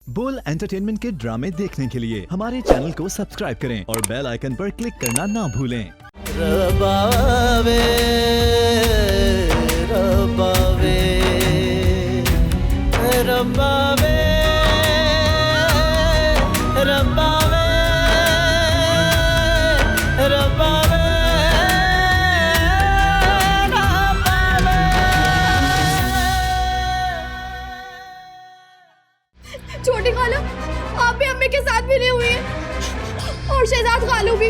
बोल एंटरटेनमेंट के ड्रामे देखने के लिए हमारे चैनल को सब्सक्राइब करें और बेल आइकन पर क्लिक करना ना भूलें। रबावे रबावे रबावे रबावे रबावे छोटी खाला आप भी अम्मी के साथ मिली हुई हैं और शहजाद खालू भी।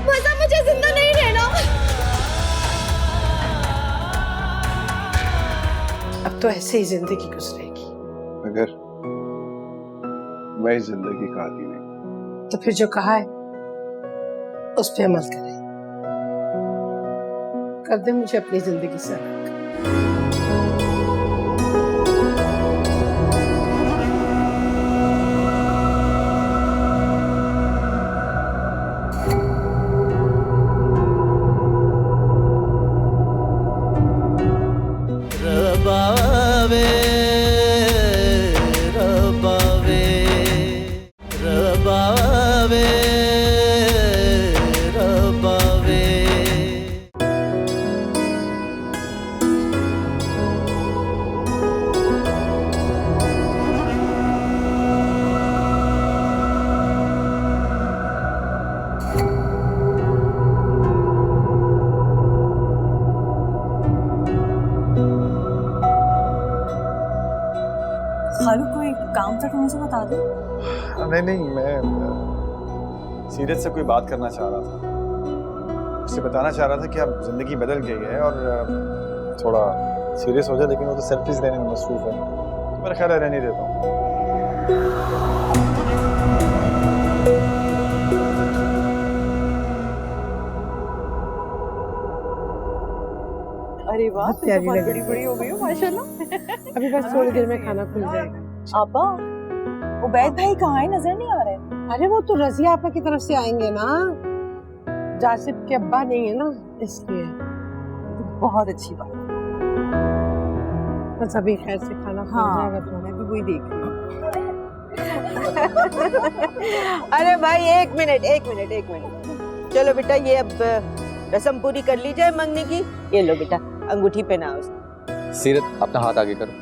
मजा मुझे जिंदा नहीं रहना। अब तो ऐसे ही जिंदगी गुजरेगी। मगर मैं जिंदगी का आदी नहीं। तो फिर जो कहा है उस पे अमल करें। कर दे मुझे अपनी जिंदगी से अलग। रबावे रबावे रबावे रबावे खालू कोई काम था तो मुझे बता दो। नहीं मैं सीरत से कोई बात करना चाह रहा था। उससे बताना चाह रहा था कि अब जिंदगी बदल गई है और थोड़ा सीरियस हो जाए, लेकिन वो तो सेल्फीज लेने में मसरूफ है, तो मेरा ख्याल है रहने देता हूँ। अरे वाह, तुम तो बहुत बड़ी बड़ी हो गई हो माशाल्लाह। अभी बस थोड़ी देर में खाना खुल जाएगा। आपा, उबैद भाई कहाँ है? नजर नहीं आ रहे। अरे वो तो रजिया आपा की तरफ से आएंगे ना, जासिब के अब्बा नहीं है ना, इसलिए। बहुत अच्छी बात। बस अभी खैर से खाना खुल जाएगा तो मैं भी वही देख रही हूँ। अरे भाई एक मिनट। चलो बेटा, ये अब रस्म पूरी कर ली जाए मंगने की। ये लो बेटा, अंगूठी पहनाओ उसको। सीरत, अपना हाथ आगे करो।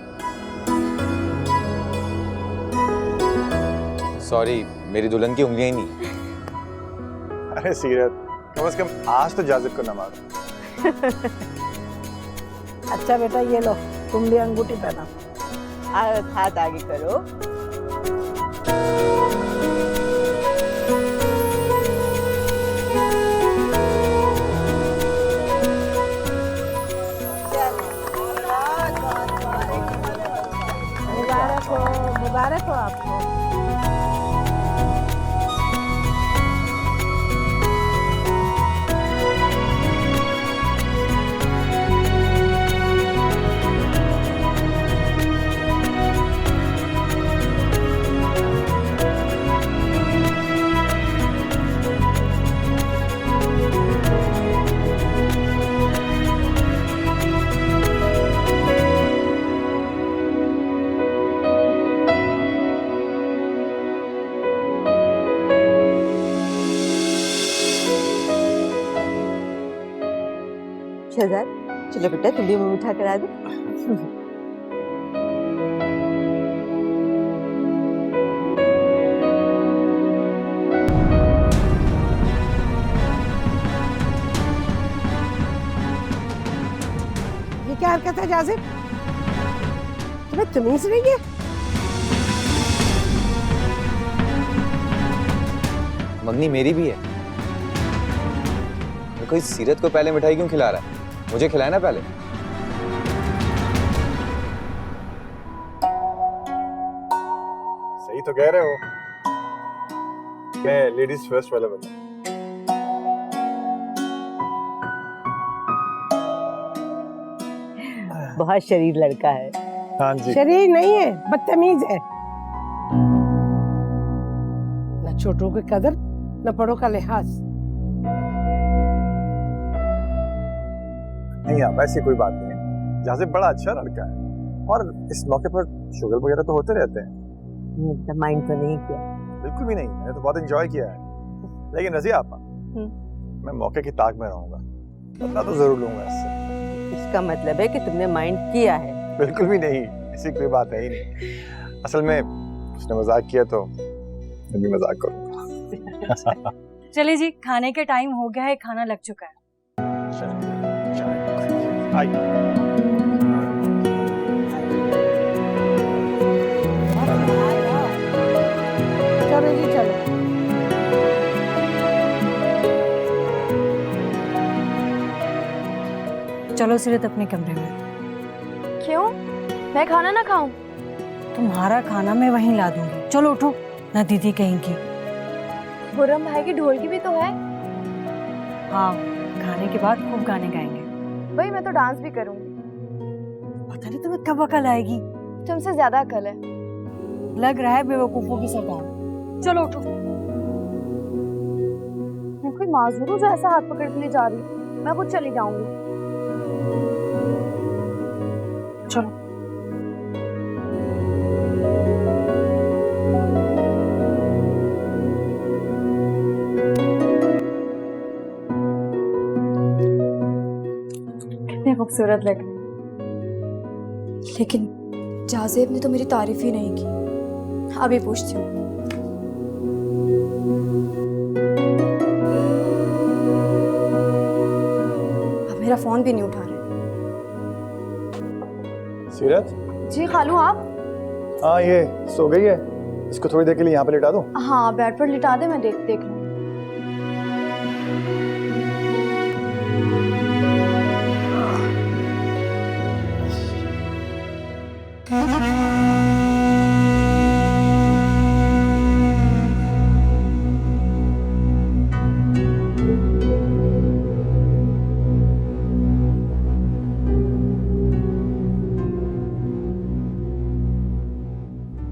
सॉरी, मेरी दुल्हन की उंगलियां ही नहीं। अरे सीरत, कम से कम आज तो जाजिब को न मारो। अच्छा बेटा, ये लो, तुम भी अंगूठी पहनाओ। हाथ आगे करो। मुबारक हो आपको। शहजाद, चलो बेटा, तुम भी मुंह मीठा करा दो। ये क्या हरकत है जासिब? तुम्हें तमीज नहीं है? मंगनी मेरी भी है। कोई सीरत को पहले मिठाई क्यों खिला रहा है? मुझे खिलाए ना पहले। सही तो कह रहे हो, मैं लेडीज फर्स्ट वाला बंदा। बहुत शरीर लड़का है। हाँ जी। शरीर नहीं है, बदतमीज है। न छोटों की कदर, न बड़ों का लिहाज। नहीं आप, ऐसी कोई बात नहीं है। जाजिब बड़ा अच्छा लड़का है और इस मौके पर शुगर वगैरह तो होते रहते हैं। आपने माइंड तो नहीं किया? बिल्कुल भी नहीं, मैंने तो बहुत एंजॉय किया है। लेकिन रजिया आपा, मैं मौके की ताक में रहूंगा, बदला तो जरूर लूंगा इससे। इसका मतलब है कि तुमने माइंड किया है? बिल्कुल भी नहीं, ऐसी कोई बात है ही नहीं। असल में उसने मजाक किया तो मैं भी मजाक करूंगा। चलिए जी, खाने के टाइम हो गया है, खाना लग चुका है। चलो जी चलो। चलो सीरत अपने कमरे में। क्यों? मैं खाना ना खाऊं? तुम्हारा खाना मैं वहीं ला दूंगी। चलो उठो, ना दीदी कहेंगी। खुर्रम भाई की ढोलकी भी तो है। हाँ, खाने के बाद खूब गाने गाएंगे। भाई मैं तो डांस भी करूंगी। पता नहीं तुम्हें कब अकल आएगी। तुमसे ज्यादा अकल है। लग रहा है बेवकूफों की सरदार। चलो उठो। मैं कोई माजूर हूँ जो ऐसा हाथ पकड़ के ले जा रही हूँ। मैं खुद चली जाऊंगी। चलो। कितनी खूबसूरत लग रही। लेकिन जाजेब ने तो मेरी तारीफ ही नहीं की। अभी पूछती हूँ। अब मेरा फोन भी नहीं उठा रहे। सीरत? जी खालू आप? हाँ, ये सो गई है, इसको थोड़ी देर के लिए यहाँ पे लिटा दूं? हाँ बेड पर लिटा दे, मैं देख लूँ।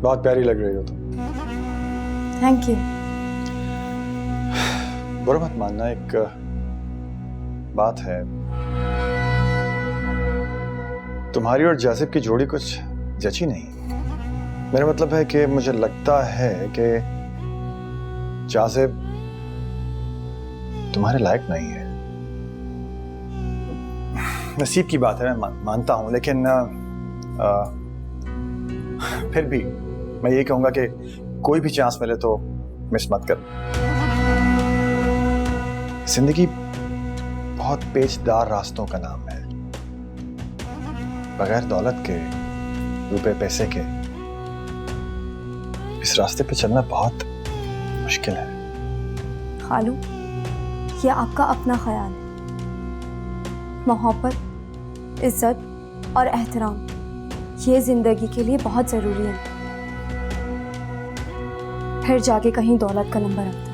बहुत प्यारी लग रही हो तुम। Thank you. बुरा मत मानना, एक बात है, तुम्हारी और जासिब की जोड़ी कुछ जची नहीं। मेरा मतलब है कि मुझे लगता है कि जासिब तुम्हारे लायक नहीं है। नसीब की बात है, मैं मानता हूं, लेकिन फिर भी मैं ये कहूंगा कि कोई भी चांस मिले तो मिस मत कर। जिंदगी बहुत पेचदार रास्तों का नाम है। बगैर दौलत के, रुपए पैसे के, इस रास्ते पे चलना बहुत मुश्किल है। खालू, ये आपका अपना ख्याल है। मोहब्बत, इज्जत और एहतराम ये जिंदगी के लिए बहुत जरूरी है। फिर जाके कहीं दौलत का नंबर आता है।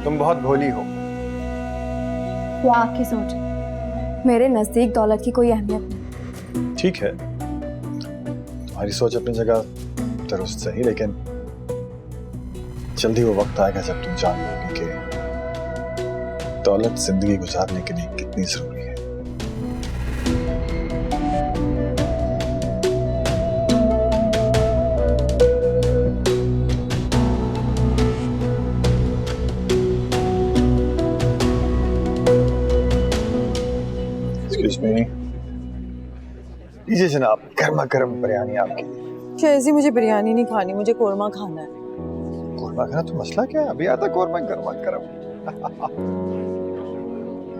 तुम बहुत भोली हो। वो आपकी सोच है। मेरे नजदीक दौलत की कोई अहमियत नहीं। ठीक है, तुम्हारी सोच अपनी जगह दुरुस्त सही, लेकिन जल्दी वो वक्त आएगा जब तुम जान लोगे कि दौलत जिंदगी गुजारने के लिए कितनी जरूरी है। लीजिए जनाब, गर्मा गर्म बिरयानी आपकी। कैसी? मुझे बिरयानी नहीं खानी, मुझे कोरमा खाना है। कोरमा खाना? तो मसला क्या है? अभी आता कोरमा गर्मा गर्म।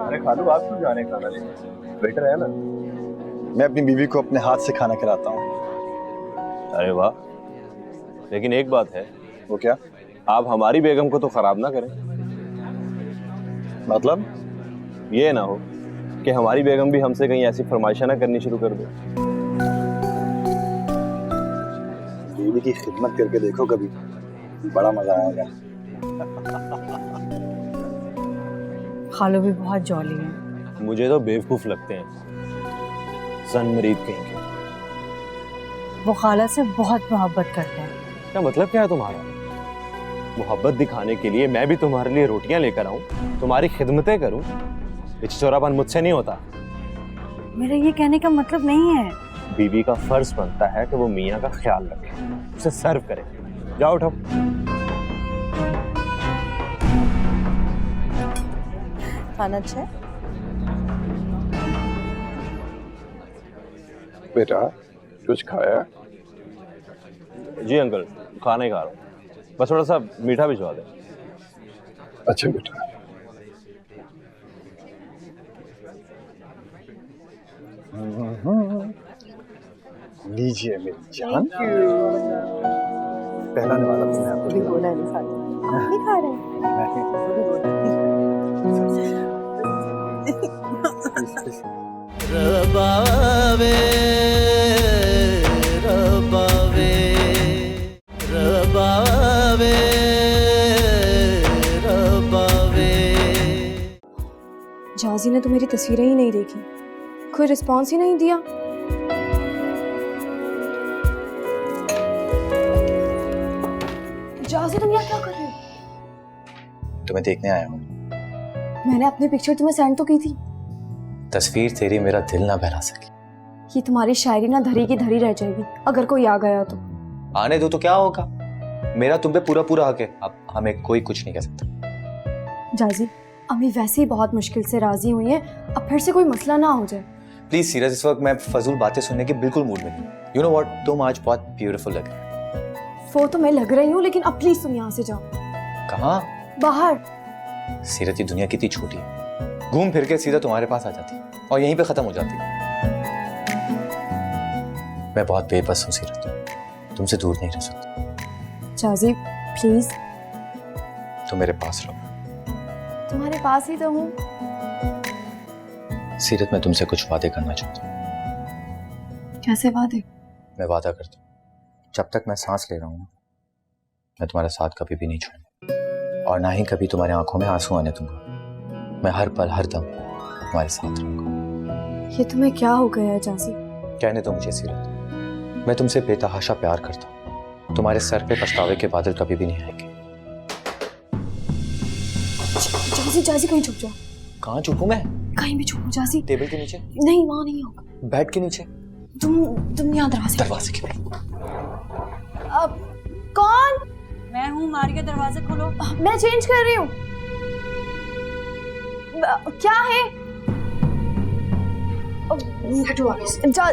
अरे खालू, आप क्यों जाने खाना लेने? बेटर है ना, मैं अपनी बीवी को अपने हाथ से खाना खिलाता हूँ। अरे वाह, लेकिन एक बात है। वो क्या? आप हमारी बेगम को तो खराब ना करें। मतलब? ये ना हो कि हमारी बेगम भी हमसे कहीं ऐसी फरमाइशा ना करनी शुरू कर दे। बीवी की खिदमत करके देखो कभी, बड़ा मजा आएगा। खालू भी बहुत जॉली है। मुझे तो बेवकूफ लगते हैं, ज़न-मरीद कहेंगे। वो खाला से बहुत मोहब्बत करते हैं। क्या मतलब क्या है तुम्हारा? मोहब्बत दिखाने के लिए मैं भी तुम्हारे लिए रोटियां लेकर आऊं, तुम्हारी खिदमतें करूं, ये छिछोरापन मुझसे नहीं होता। मेरा ये कहने का मतलब नहीं है। बीवी का फर्ज बनता है कि वो मियाँ का ख्याल रखे, उसे सर्व करे। जाओ उठो। खाना अच्छा है? बेटा कुछ खाया? जी अंकल, खाना ही खा रहा हूँ, बस थोड़ा सा मीठा भिजवा दे। अच्छा बेटा। लीजिए मेरी जान। पहला निवाला तो मैं आपको अभी बोला नहीं खाते। आप नहीं खा रहे रबावे रबावे रबावे रबावे। जाजी ने तो मेरी तस्वीरें ही नहीं देखी, कोई रिस्पॉन्स ही नहीं दिया। जाजी तुम यहाँ क्या कर रहे हो? तुम्हें देखने आया हूँ। मैंने अपनी पिक्चर तुम्हें सेंड तो की थी। तस्वीर तेरी मेरा दिल ना बहला सकी। ये तुम्हारी शायरी ना धरी की धरी रह जाएगी अगर कोई आ गया तो। आने दो तो क्या होगा, मेरा तुम पे पूरा पूरा हक है, अब हमें कोई कुछ नहीं कह सकता। जाजी अम्मी वैसे ही बहुत मुश्किल से राजी हुई है, अब फिर से कोई मसला ना हो जाए। प्लीज सीरियस, इस वक्त मैं फजूल बातें सुनने के बिल्कुल मूड में नहीं। यू नो व्हाट, तुम आज बहुत ब्यूटीफुल लग रही हो। वो तो मैं लग रही हूँ, लेकिन अब प्लीज तुम यहाँ से जाओ। कहाँ? बाहर। सीरत, ये दुनिया कितनी छोटी है, घूम फिर के सीधा तुम्हारे पास आ जाती और यहीं पे खत्म हो जाती। मैं बहुत बेबस हूँ सीरत, तुमसे दूर नहीं रह सकता। जाजी प्लीज। तुम मेरे पास रहो। तुम्हारे पास ही तो हूँ। सीरत, मैं तुमसे कुछ वादे करना चाहता हूँ। कैसे वादे? मैं वादा करता हूँ, जब तक मैं सांस ले रहा हूँ मैं तुम्हारा साथ कभी भी नहीं छोड़ूंगा, और ना ही कभी तुम्हारी आंखों में आंसू आने दूंगा। मैं हर पल हर दम तुम्हारे साथ रहूंगा। ये तुम्हें क्या हो गया है जाजी? कहने दो मुझे सीरत, मैं तुमसे बेतहाशा प्यार करता हूँ। तुम्हारे सर पे पछतावे के बादल कभी भी नहीं आएंगे। जाजी जाजी कहीं छुप जाओ। कहाँ छुपूं मैं? कहीं भी छुपो जाजी। टेबल के नीचे? नहीं वहाँ नहीं होगा। बेड के नीचे? तुम यहाँ दरवाजे के। अब कौन? मैं हूँ, मारिया दरवाजा खोलो। मैं चेंज कर रही हूँ। क्या है?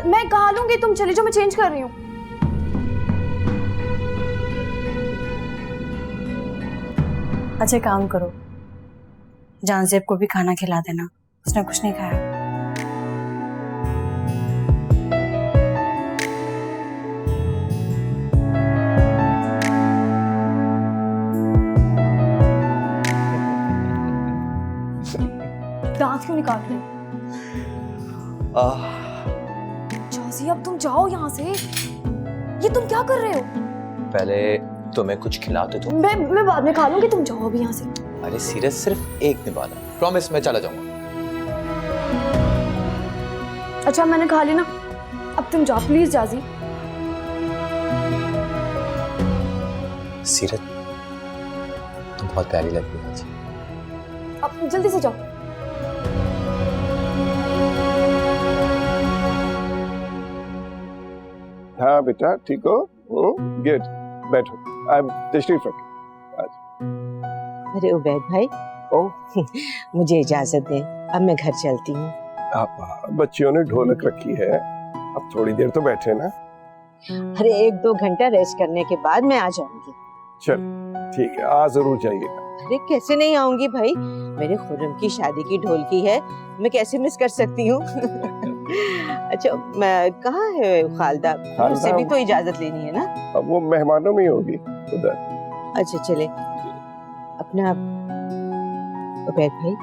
मैं कहा लूंगी, तुम चले जाओ, मैं चेंज कर रही हूँ। अच्छा काम करो, जानजेब को भी खाना खिला देना, उसने कुछ नहीं खाया। दांत क्यों निकाल रहे? जाजी अब तुम जाओ यहाँ से। ये तुम क्या कर रहे हो? पहले तुम्हें कुछ खिला तो दो। मैं बाद में खा लूंगी, तुम जाओ अभी यहाँ से। अरे सीरियस, सिर्फ एक निवाला, प्रॉमिस मैं चला जाऊंगा। अच्छा मैंने खा लिया ना, अब तुम जाओ प्लीज जाजी। सीरत, तुम बहुत प्यारी लग रही हो आज। अब जल्दी से जाओ। हाँ बेटा ठीक हो? गुड, बैठो। आई एम तशरीफ रखो आज। अरे उबैद भाई, ओह मुझे इजाजत दें, अब मैं घर चलती हूँ। आप बच्चियों ने ढोलक रखी है, अब थोड़ी देर तो बैठे ना। अरे 1-2 घंटा रेस्ट करने के बाद मैं आ जाऊंगी। चल ठीक है, आ जरूर जाइएगा। अरे कैसे नहीं आऊंगी भाई, मेरे खुर्रम की शादी की ढोलकी है, मैं कैसे मिस कर सकती हूँ। अच्छा मैं कहाँ है खालदा? उससे भी तो इजाजत लेनी है ना। अब वो मेहमानों में ही होगी उधर। अच्छा चले। अपना उबैद भाई,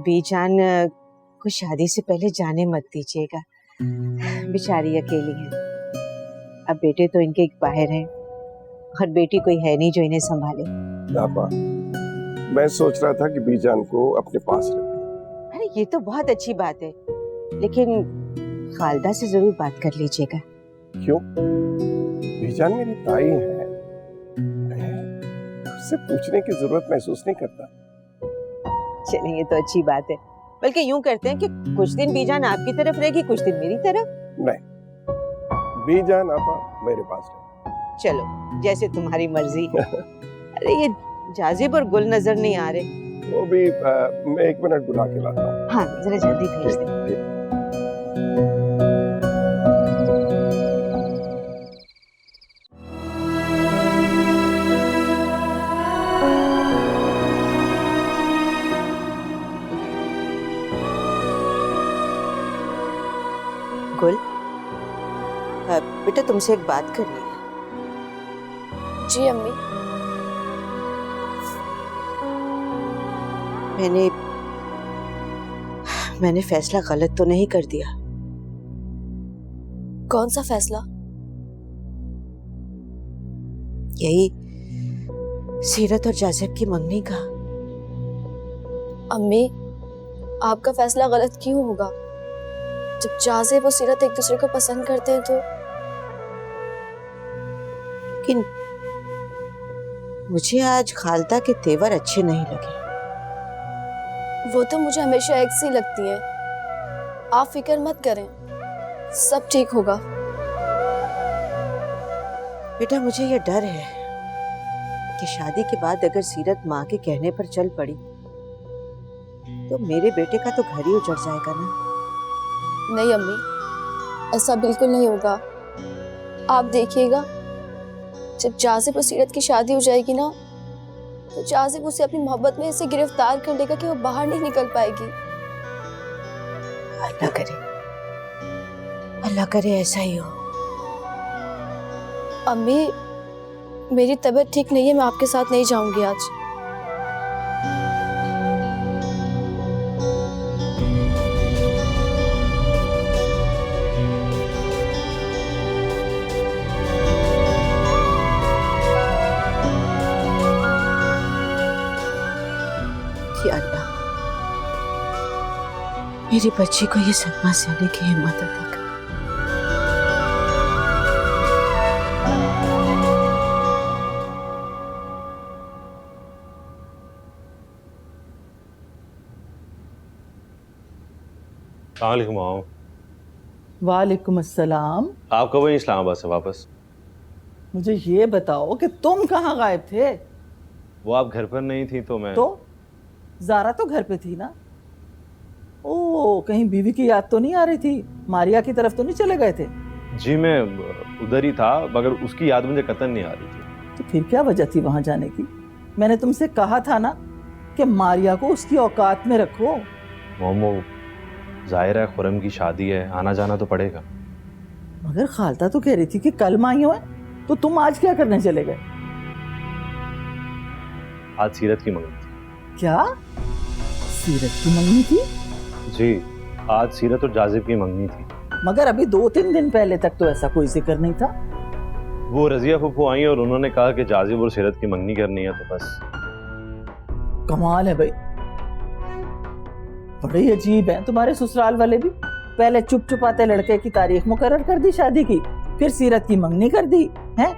बीजान को शादी से पहले जाने मत दीजिएगा, बेचारी अकेली है। अब बेटे तो इनके बाहर हैं और बेटी कोई है नहीं जो इन्हें संभाले। आपा, मैं सोच रहा था कि बीजान को अपने पास रखें। अरे ये तो बहुत अच्छी बात है, लेकिन खालदा से जरूर बात कर लीजिएगा। क्यों? बीजान मेरी ताई है, उससे पूछने की जरूरत महसूस नहीं करता। चलिए ये तो अच्छी बात है, बल्कि यूं करते हैं कि कुछ दिन बीजान आपकी तरफ रहेगी, कुछ दिन मेरी तरफ। नहीं, बीजान आपा मेरे पास रहे। चलो जैसे तुम्हारी मर्जी। अरे ये जाजिब और गुल नजर नहीं आ रहे। वो भी मैं 1 मिनट बुला के लाता हूँ। हाँ जरा जल्दी भेज दे। गुल, बेटा तुमसे एक बात करनी है। जी अम्मी। मैंने फैसला गलत तो नहीं कर दिया? कौन सा फैसला? यही सीरत और जाजिब की मंगनी का। अम्मी, आपका फैसला गलत क्यों होगा? जब जाजिब और सीरत एक दूसरे को पसंद करते हैं तो। लेकिन मुझे आज खालता के तेवर अच्छे नहीं लगे। वो तो मुझे हमेशा एक सी लगती है। आप फिक्र मत करें, सब ठीक होगा। बेटा मुझे ये डर है कि शादी के बाद अगर सीरत माँ के कहने पर चल पड़ी तो मेरे बेटे का तो घर ही उजड़ जाएगा ना। नहीं अम्मी, ऐसा बिल्कुल नहीं होगा। आप देखिएगा, जब जाजिब और सीरत की शादी हो जाएगी ना, तो जाजिब उसे अपनी मोहब्बत में ऐसे गिरफ्तार कर लेगा कि वो बाहर नहीं निकल पाएगी। अल्लाह करे ऐसा ही हो। अम्मी, मेरी तबीयत ठीक नहीं है, मैं आपके साथ नहीं जाऊंगी आज। या अल्लाह, मेरी बच्ची को ये सदमा सहने की हिम्मत अता कर। अस्सलाम। वालेकुम अस्सलाम। आप कब आए इस्लामाबाद से वापस? मुझे ये बताओ कि तुम कहाँ गायब थे? वो आप घर पर नहीं थी तो मैं। तो ज़ारा तो घर पे थी ना? ओ, कहीं बीवी की याद तो नहीं आ रही थी? मारिया की तरफ तो नहीं चले गए थे? जी मैं उधर ही था, मगर उसकी याद मुझे कतई नहीं आ रही थी। तो फिर क्या वजह थी वहां जाने की? मैंने तुमसे कहा था ना कि मारिया को उसकी औकात में रखो। मोमो, जाहिर है खुरम की शादी है, आना जाना तो पड़ेगा। मगर खालता तो कह रही थी कि कल माइयो है, तो तुम आज क्या करने चले गए? आज सीरत की मंगनी थी। क्या सीरत की मंगनी थी? जी, आज सीरत और जाजिब की मंगनी थी। मगर अभी 2-3 दिन पहले तक तो ऐसा कोई जिक्र नहीं था। वो रजिया फूफू आई और उन्होंने कहा कि जाजिब और सीरत की मंगनी करनी है, तो बस। कमाल है भाई, बड़े ही अजीब हैं तुम्हारे ससुराल वाले भी। पहले चुप चुपाते लड़के की तारीख मुकर्रर कर दी शादी की, फिर सीरत की मंगनी कर दी है।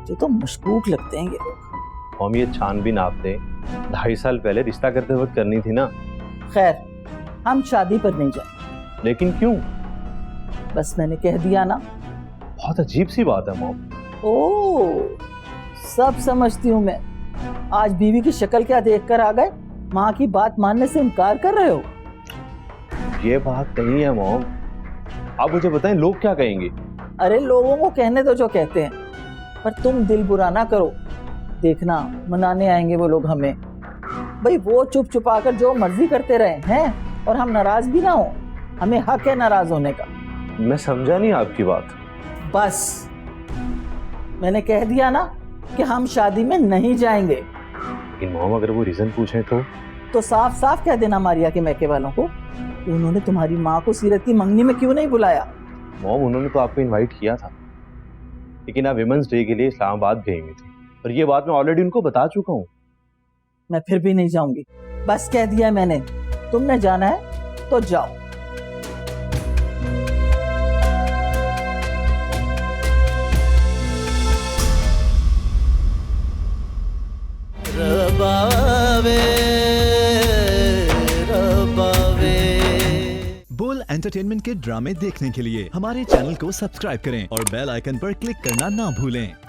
जो तो मशकूक लगते हैं ये लोग। हम ये छानबीन आपने 2.5 साल पहले रिश्ता करते वक्त करनी थी ना। खैर, हम शादी पर नहीं जाए। लेकिन क्यों? बस मैंने कह दिया ना। बहुत अजीब सी बात है मॉम। ओ, सब समझती हूँ मैं। आज बीवी की शक्ल क्या देखकर आ गए? माँ की बात मानने से इनकार कर रहे हो? ये बात नहीं है मॉम, आप मुझे बताएं लोग क्या कहेंगे? अरे लोगों को कहने दो जो कहते हैं, पर तुम दिल बुरा ना करो। देखना मनाने आएंगे वो लोग हमें। भाई वो चुप छुपा कर जो मर्जी करते रहे हैं और हम नाराज भी ना हो, हमें हक है नाराज होने का। मैं समझा नहीं आपकी बात। बस मैंने कह दिया ना कि हम शादी में नहीं जाएंगे। लेकिन मॉम अगर वो रीजन पूछे तो साफ साफ कह देना मारिया के मैके वालों को कि उन्होंने तुम्हारी माँ को सीरत की मंगनी में क्यों नहीं बुलाया। मॉम उन्होंने तो आपको इनवाइट किया था, लेकिन आप विमेंस डे के लिए इस्लामाबाद गई हुई थी, और ये बात मैं ऑलरेडी उनको बता चुका हूँ। मैं फिर भी नहीं जाऊंगी, बस कह दिया है मैंने। तुमने जाना है तो जाओ। रबावे रबावे। बोल एंड एंटरटेनमेंट के ड्रामे देखने के लिए हमारे चैनल को सब्सक्राइब करें और बेल आइकन पर क्लिक करना ना भूलें।